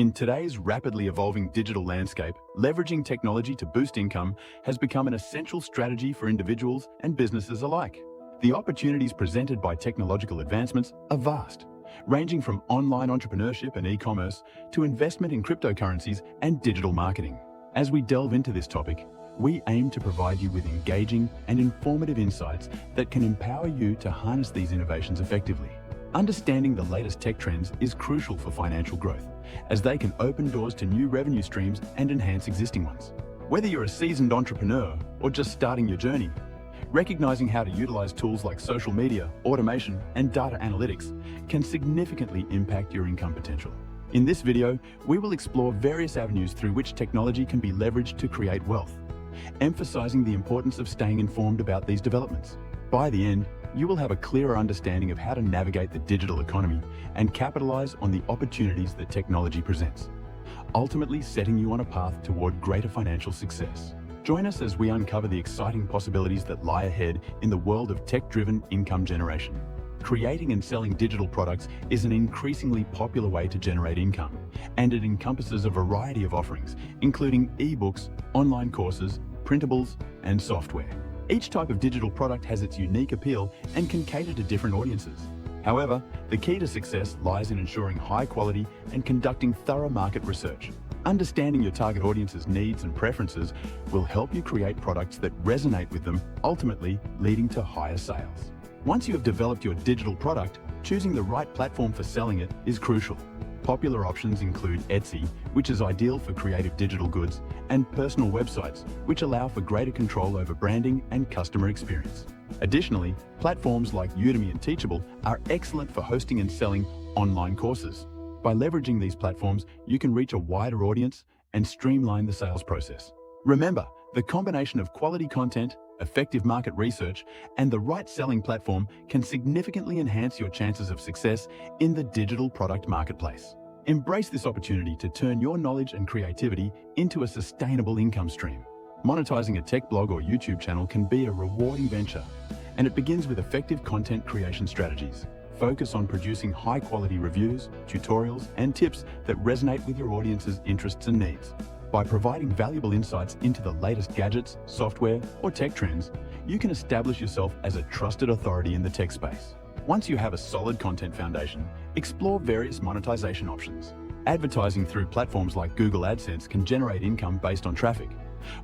In today's rapidly evolving digital landscape, leveraging technology to boost income has become an essential strategy for individuals and businesses alike. The opportunities presented by technological advancements are vast, ranging from online entrepreneurship and e-commerce to investment in cryptocurrencies and digital marketing. As we delve into this topic, we aim to provide you with engaging and informative insights that can empower you to harness these innovations effectively. Understanding the latest tech trends is crucial for financial growth, as they can open doors to new revenue streams and enhance existing ones. Whether you're a seasoned entrepreneur or just starting your journey, recognizing how to utilize tools like social media, automation, and data analytics can significantly impact your income potential. In this video, we will explore various avenues through which technology can be leveraged to create wealth, emphasizing the importance of staying informed about these developments. By the end, you will have a clearer understanding of how to navigate the digital economy and capitalize on the opportunities that technology presents, ultimately setting you on a path toward greater financial success. Join us as we uncover the exciting possibilities that lie ahead in the world of tech-driven income generation. Creating and selling digital products is an increasingly popular way to generate income, and it encompasses a variety of offerings, including ebooks, online courses, printables, and software. Each type of digital product has its unique appeal and can cater to different audiences. However, the key to success lies in ensuring high quality and conducting thorough market research. Understanding your target audience's needs and preferences will help you create products that resonate with them, ultimately leading to higher sales. Once you have developed your digital product, choosing the right platform for selling it is crucial. Popular options include Etsy, which is ideal for creative digital goods, and personal websites, which allow for greater control over branding and customer experience. Additionally, platforms like Udemy and Teachable are excellent for hosting and selling online courses. By leveraging these platforms, you can reach a wider audience and streamline the sales process. Remember, the combination of quality content, effective market research, and the right selling platform can significantly enhance your chances of success in the digital product marketplace. Embrace this opportunity to turn your knowledge and creativity into a sustainable income stream. Monetizing a tech blog or YouTube channel can be a rewarding venture, and it begins with effective content creation strategies. Focus on producing high-quality reviews, tutorials, and tips that resonate with your audience's interests and needs. By providing valuable insights into the latest gadgets, software, or tech trends, you can establish yourself as a trusted authority in the tech space. Once you have a solid content foundation, explore various monetization options. Advertising through platforms like Google AdSense can generate income based on traffic,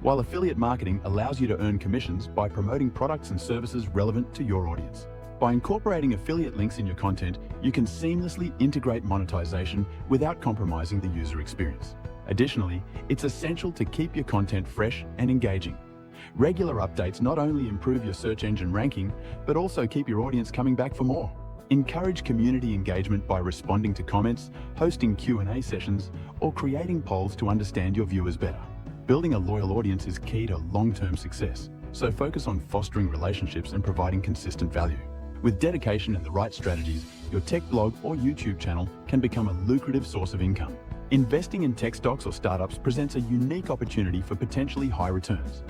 while affiliate marketing allows you to earn commissions by promoting products and services relevant to your audience. By incorporating affiliate links in your content, you can seamlessly integrate monetization without compromising the user experience. Additionally, it's essential to keep your content fresh and engaging. Regular updates not only improve your search engine ranking, but also keep your audience coming back for more. Encourage community engagement by responding to comments, hosting Q&A sessions, or creating polls to understand your viewers better. Building a loyal audience is key to long-term success, so focus on fostering relationships and providing consistent value. With dedication and the right strategies, your tech blog or YouTube channel can become a lucrative source of income. Investing in tech stocks or startups presents a unique opportunity for potentially high returns,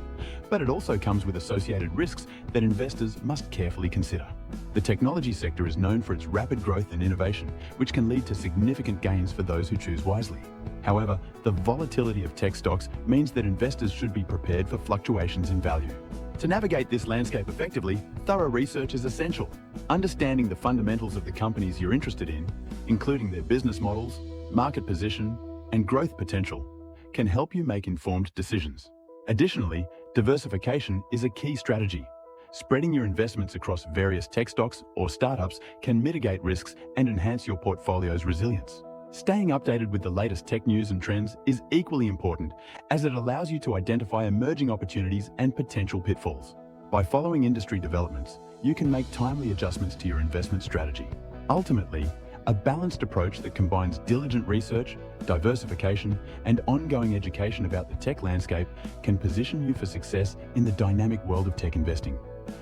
but it also comes with associated risks that investors must carefully consider. The technology sector is known for its rapid growth and innovation, which can lead to significant gains for those who choose wisely. However, the volatility of tech stocks means that investors should be prepared for fluctuations in value. To navigate this landscape effectively, thorough research is essential. Understanding the fundamentals of the companies you're interested in, including their business models, market position, and growth potential, can help you make informed decisions. Additionally, diversification is a key strategy. Spreading your investments across various tech stocks or startups can mitigate risks and enhance your portfolio's resilience. Staying updated with the latest tech news and trends is equally important, as it allows you to identify emerging opportunities and potential pitfalls. By following industry developments, you can make timely adjustments to your investment strategy. Ultimately, a balanced approach that combines diligent research, diversification, and ongoing education about the tech landscape can position you for success in the dynamic world of tech investing,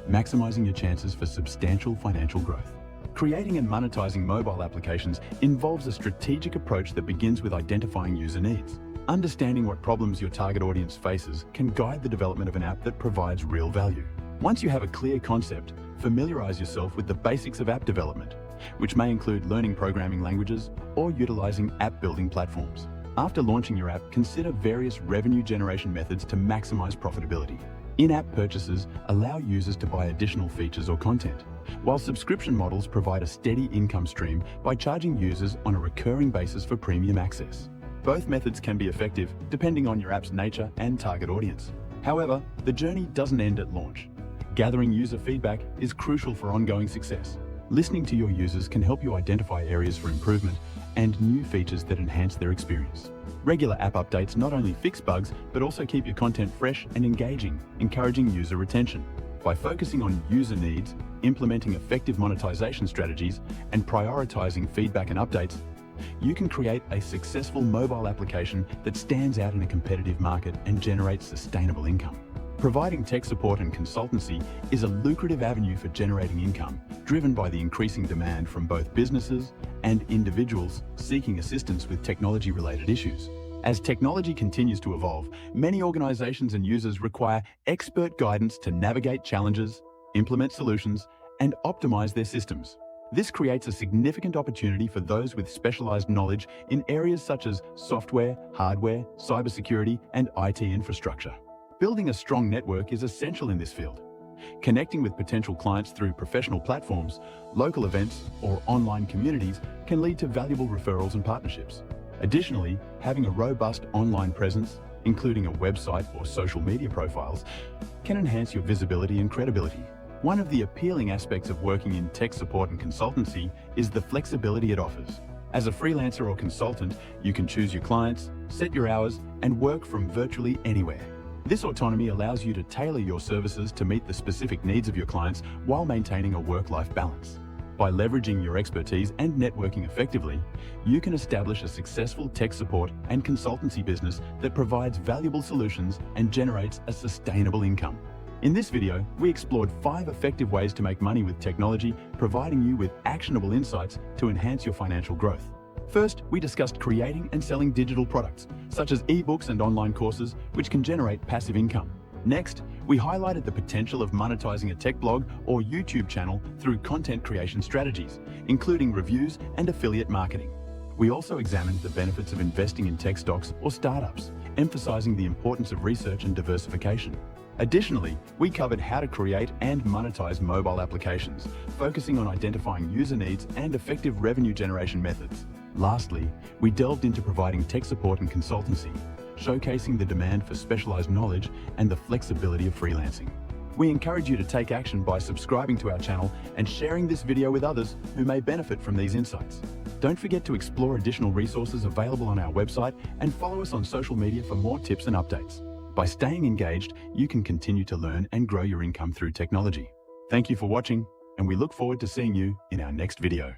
maximizing your chances for substantial financial growth. Creating and monetizing mobile applications involves a strategic approach that begins with identifying user needs. Understanding what problems your target audience faces can guide the development of an app that provides real value. Once you have a clear concept, familiarize yourself with the basics of app development, which may include learning programming languages or utilizing app building platforms. After launching your app, consider various revenue generation methods to maximize profitability. In-app purchases allow users to buy additional features or content, while subscription models provide a steady income stream by charging users on a recurring basis for premium access. Both methods can be effective depending on your app's nature and target audience. However, the journey doesn't end at launch. Gathering user feedback is crucial for ongoing success. Listening to your users can help you identify areas for improvement and new features that enhance their experience. Regular app updates not only fix bugs, but also keep your content fresh and engaging, encouraging user retention. By focusing on user needs, implementing effective monetization strategies, and prioritizing feedback and updates, you can create a successful mobile application that stands out in a competitive market and generates sustainable income. Providing tech support and consultancy is a lucrative avenue for generating income, driven by the increasing demand from both businesses and individuals seeking assistance with technology-related issues. As technology continues to evolve, many organizations and users require expert guidance to navigate challenges, implement solutions, and optimize their systems. This creates a significant opportunity for those with specialized knowledge in areas such as software, hardware, cybersecurity, and IT infrastructure. Building a strong network is essential in this field. Connecting with potential clients through professional platforms, local events, or online communities can lead to valuable referrals and partnerships. Additionally, having a robust online presence, including a website or social media profiles, can enhance your visibility and credibility. One of the appealing aspects of working in tech support and consultancy is the flexibility it offers. As a freelancer or consultant, you can choose your clients, set your hours, and work from virtually anywhere. This autonomy allows you to tailor your services to meet the specific needs of your clients while maintaining a work-life balance. By leveraging your expertise and networking effectively, you can establish a successful tech support and consultancy business that provides valuable solutions and generates a sustainable income. In this video, we explored 5 effective ways to make money with technology, providing you with actionable insights to enhance your financial growth. First, we discussed creating and selling digital products, such as ebooks and online courses, which can generate passive income. Next, we highlighted the potential of monetizing a tech blog or YouTube channel through content creation strategies, including reviews and affiliate marketing. We also examined the benefits of investing in tech stocks or startups, emphasizing the importance of research and diversification. Additionally, we covered how to create and monetize mobile applications, focusing on identifying user needs and effective revenue generation methods. Lastly, we delved into providing tech support and consultancy, showcasing the demand for specialized knowledge and the flexibility of freelancing. We encourage you to take action by subscribing to our channel and sharing this video with others who may benefit from these insights. Don't forget to explore additional resources available on our website and follow us on social media for more tips and updates. By staying engaged, you can continue to learn and grow your income through technology. Thank you for watching, and we look forward to seeing you in our next video.